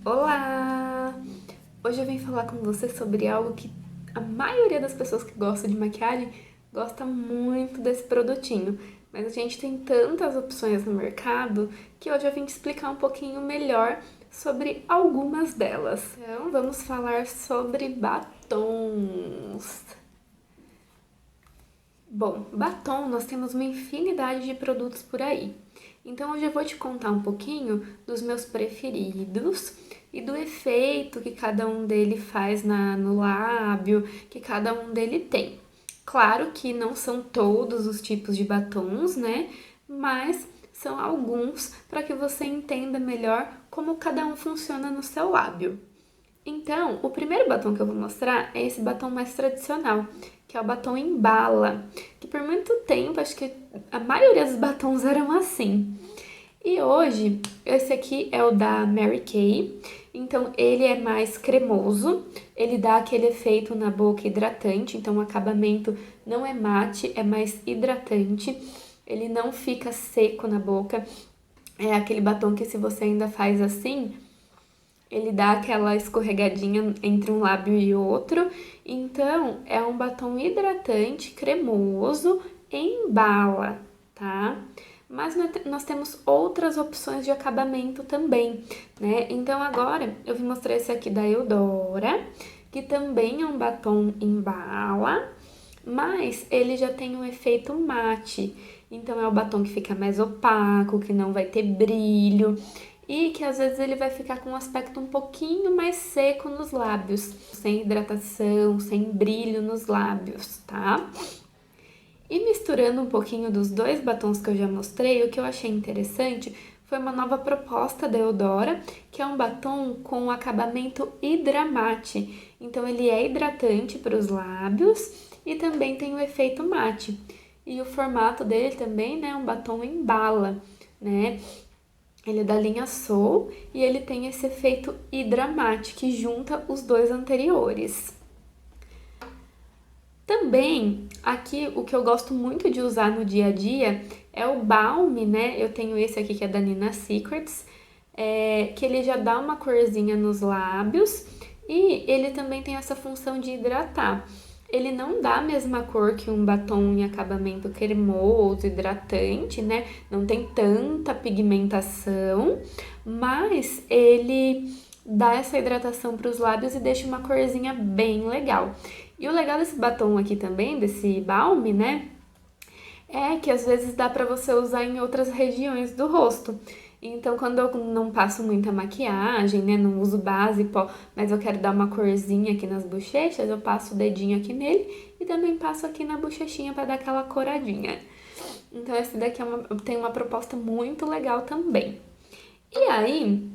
Olá! Hoje eu vim falar com você sobre algo que a maioria das pessoas que gostam de maquiagem gosta muito desse produtinho, mas a gente tem tantas opções no mercado que hoje eu vim te explicar um pouquinho melhor sobre algumas delas. Então, vamos falar sobre batons. Bom, batom, nós temos uma infinidade de produtos por aí. Então hoje eu vou te contar um pouquinho dos meus preferidos e do efeito que cada um dele faz no lábio, que cada um dele tem. Claro que não são todos os tipos de batons, né? Mas são alguns para que você entenda melhor como cada um funciona no seu lábio. Então, o primeiro batom que eu vou mostrar é esse batom mais tradicional, que é o batom em bala, que por muito tempo, acho que a maioria dos batons eram assim. E hoje, esse aqui é o da Mary Kay, então ele é mais cremoso, ele dá aquele efeito na boca hidratante, então o acabamento não é mate, é mais hidratante, ele não fica seco na boca, é aquele batom que se você ainda faz assim, ele dá aquela escorregadinha entre um lábio e outro. Então, é um batom hidratante, cremoso, em bala, tá? Mas nós temos outras opções de acabamento também, né? Então, agora eu vim mostrar esse aqui da Eudora, que também é um batom em bala, mas ele já tem um efeito mate. Então, é o batom que fica mais opaco, que não vai ter brilho e que às vezes ele vai ficar com um aspecto um pouquinho mais seco nos lábios, sem hidratação, sem brilho nos lábios, tá? E misturando um pouquinho dos dois batons que eu já mostrei, o que eu achei interessante foi uma nova proposta da Eudora, que é um batom com acabamento hidramate. Então ele é hidratante para os lábios e também tem o efeito mate. E o formato dele também, né, é um batom em bala, né? Ele é da linha Soul e ele tem esse efeito hidramate que junta os dois anteriores. Também, aqui, o que eu gosto muito de usar no dia a dia é o balme, né? Eu tenho esse aqui que é da Nina Secrets, que ele já dá uma corzinha nos lábios e ele também tem essa função de hidratar. Ele não dá a mesma cor que um batom em acabamento cremoso, hidratante, né? Não tem tanta pigmentação, mas ele dá essa hidratação para os lábios e deixa uma corzinha bem legal. E o legal desse batom aqui também, desse balme, né? É que às vezes dá pra você usar em outras regiões do rosto. Então, quando eu não passo muita maquiagem, né, não uso base, pó, mas eu quero dar uma corzinha aqui nas bochechas, eu passo o dedinho aqui nele e também passo aqui na bochechinha pra dar aquela coradinha. Então, esse daqui tem uma proposta muito legal também. E aí,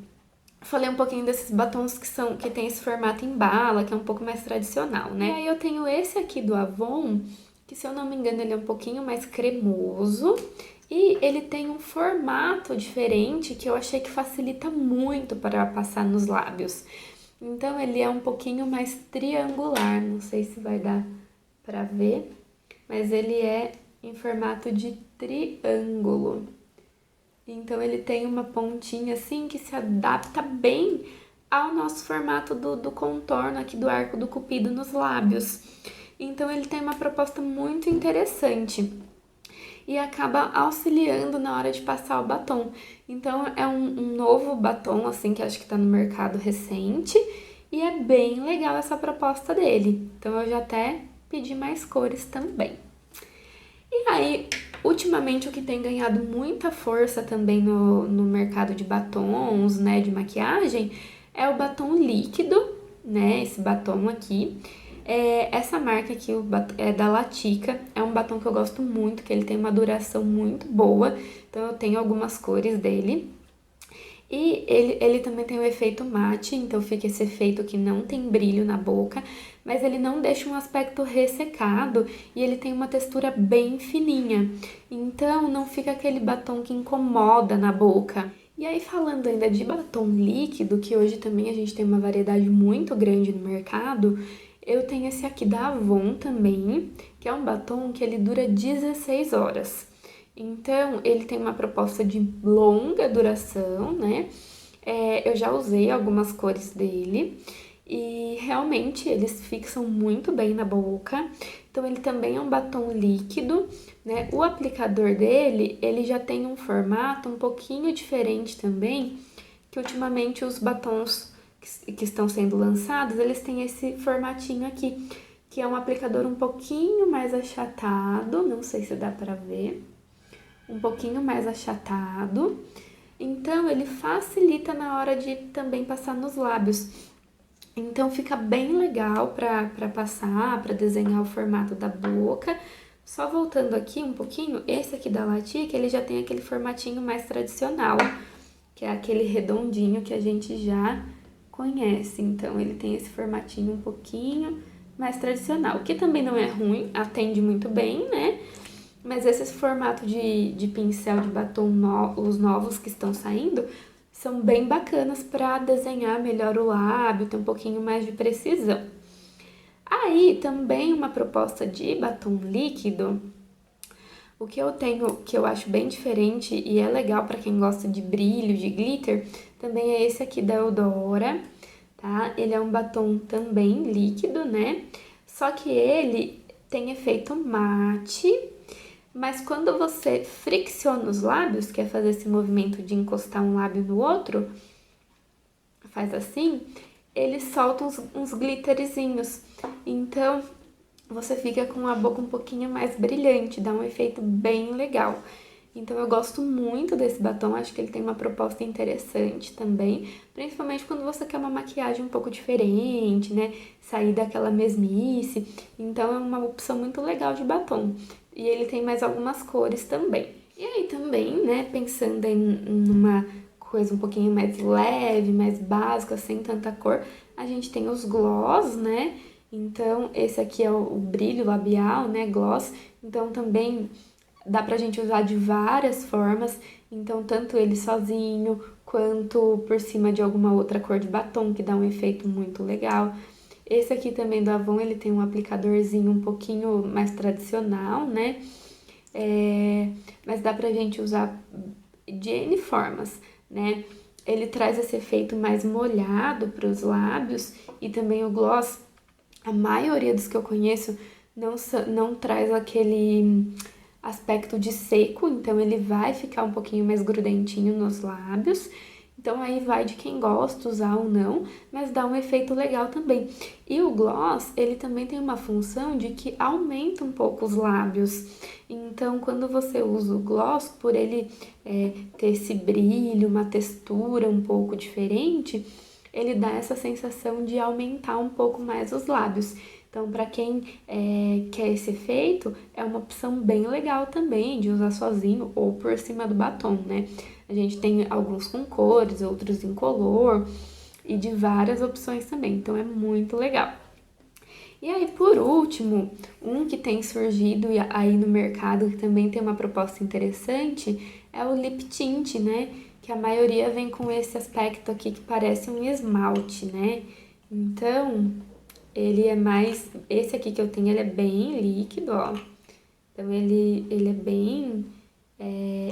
falei um pouquinho desses batons que tem esse formato em bala, que é um pouco mais tradicional, né? E aí eu tenho esse aqui do Avon, que se eu não me engano ele é um pouquinho mais cremoso e ele tem um formato diferente que eu achei que facilita muito para passar nos lábios. Então ele é um pouquinho mais triangular, não sei se vai dar para ver, mas ele é em formato de triângulo. Então ele tem uma pontinha assim que se adapta bem ao nosso formato do contorno aqui do arco do cupido nos lábios. Então ele tem uma proposta muito interessante e acaba auxiliando na hora de passar o batom. Então é um novo batom assim que acho que tá no mercado recente e é bem legal essa proposta dele. Então eu já até pedi mais cores também. E aí, ultimamente o que tem ganhado muita força também no mercado de batons, né, de maquiagem, é o batom líquido, né, esse batom aqui. Essa marca aqui é da Latica, é um batom que eu gosto muito, que ele tem uma duração muito boa, então eu tenho algumas cores dele. E ele também tem o efeito mate, então fica esse efeito que não tem brilho na boca, mas ele não deixa um aspecto ressecado e ele tem uma textura bem fininha. Então não fica aquele batom que incomoda na boca. E aí falando ainda de batom líquido, que hoje também a gente tem uma variedade muito grande no mercado, eu tenho esse aqui da Avon também, que é um batom que ele dura 16 horas. Então, ele tem uma proposta de longa duração, né? Eu já usei algumas cores dele e realmente eles fixam muito bem na boca. Então ele também é um batom líquido, né? O aplicador dele, ele já tem um formato um pouquinho diferente também, que ultimamente os batons que estão sendo lançados, eles têm esse formatinho aqui, que é um aplicador um pouquinho mais achatado, não sei se dá pra ver, um pouquinho mais achatado. Então, ele facilita na hora de também passar nos lábios. Então, fica bem legal para passar, para desenhar o formato da boca. Só voltando aqui um pouquinho, esse aqui da Latique, ele já tem aquele formatinho mais tradicional, que é aquele redondinho que a gente já conhece. Então, ele tem esse formatinho um pouquinho mais tradicional, que também não é ruim, atende muito bem, né? Mas esse formato de pincel de batom, os novos que estão saindo, são bem bacanas para desenhar melhor o lábio, ter um pouquinho mais de precisão. Aí, também uma proposta de batom líquido, o que eu tenho, que eu acho bem diferente e é legal para quem gosta de brilho, de glitter, também é esse aqui da Eudora, tá? Ele é um batom também líquido, né? Só que ele tem efeito mate, mas quando você fricciona os lábios, que é fazer esse movimento de encostar um lábio no outro, faz assim, ele solta uns glitterzinhos. Então, você fica com a boca um pouquinho mais brilhante, dá um efeito bem legal. Então eu gosto muito desse batom, acho que ele tem uma proposta interessante também, principalmente quando você quer uma maquiagem um pouco diferente, né? Sair daquela mesmice. Então é uma opção muito legal de batom. E ele tem mais algumas cores também. E aí também, né, pensando em numa coisa um pouquinho mais leve, mais básica, sem tanta cor, a gente tem os gloss, né? Então, esse aqui é o brilho labial, né, gloss. Então, também dá pra gente usar de várias formas. Então, tanto ele sozinho, quanto por cima de alguma outra cor de batom, que dá um efeito muito legal. Esse aqui também do Avon, ele tem um aplicadorzinho um pouquinho mais tradicional, né? Mas dá pra gente usar de N formas, né? Ele traz esse efeito mais molhado para os lábios e também o gloss, a maioria dos que eu conheço não traz aquele aspecto de seco, então ele vai ficar um pouquinho mais grudentinho nos lábios. Então aí vai de quem gosta usar ou não, mas dá um efeito legal também. E o gloss, ele também tem uma função de que aumenta um pouco os lábios. Então, quando você usa o gloss, por ele ter esse brilho, uma textura um pouco diferente, ele dá essa sensação de aumentar um pouco mais os lábios. Então, para quem quer esse efeito, é uma opção bem legal também de usar sozinho ou por cima do batom, né? A gente tem alguns com cores, outros incolor e de várias opções também, então é muito legal. E aí, por último, um que tem surgido aí no mercado, que também tem uma proposta interessante, é o lip tint, né? Que a maioria vem com esse aspecto aqui que parece um esmalte, né? Então, ele é mais... Esse aqui que eu tenho, ele é bem líquido, ó. Então, ele é bem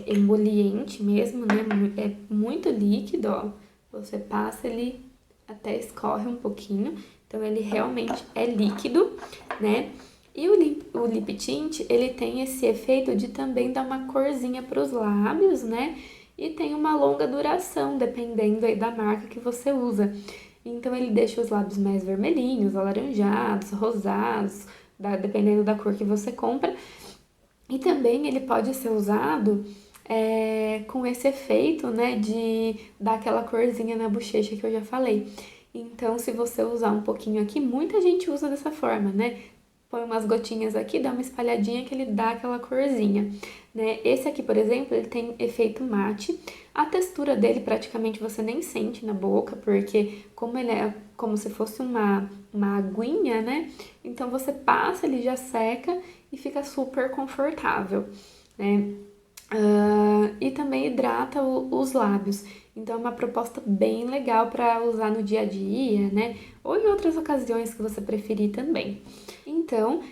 emoliente mesmo, né? É muito líquido, ó. Você passa, ele até escorre um pouquinho. Então, ele realmente é líquido, né? E o lip tint, ele tem esse efeito de também dar uma corzinha para os lábios, né? E tem uma longa duração, dependendo aí da marca que você usa. Então, ele deixa os lábios mais vermelhinhos, alaranjados, rosados, dependendo da cor que você compra. E também ele pode ser usado com esse efeito, né, de dar aquela corzinha na bochecha que eu já falei. Então, se você usar um pouquinho aqui, muita gente usa dessa forma, né? Põe umas gotinhas aqui, dá uma espalhadinha que ele dá aquela corzinha, né? Esse aqui, por exemplo, ele tem efeito mate. A textura dele praticamente você nem sente na boca, porque como ele é como se fosse uma aguinha, né? Então, você passa, ele já seca e fica super confortável, né? E também hidrata os lábios. Então, é uma proposta bem legal para usar no dia a dia, né? Ou em outras ocasiões que você preferir também. Então,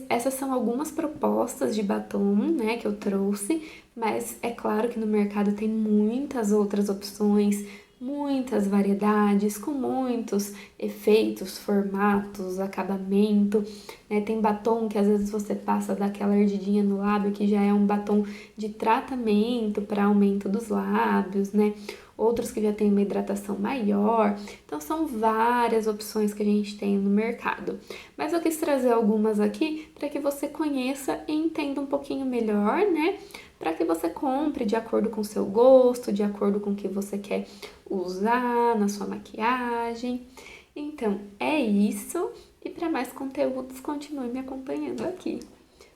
essas são algumas propostas de batom, né, que eu trouxe, mas é claro que no mercado tem muitas outras opções, muitas variedades, com muitos efeitos, formatos, acabamento, né? Tem batom que às vezes você passa daquela ardidinha no lábio, que já é um batom de tratamento para aumento dos lábios, né? Outros que já tem uma hidratação maior. Então, são várias opções que a gente tem no mercado. Mas eu quis trazer algumas aqui para que você conheça e entenda um pouquinho melhor, né? Para que você compre de acordo com o seu gosto, de acordo com o que você quer usar na sua maquiagem. Então, é isso. E para mais conteúdos, continue me acompanhando aqui.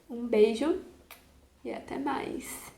Um beijo e até mais!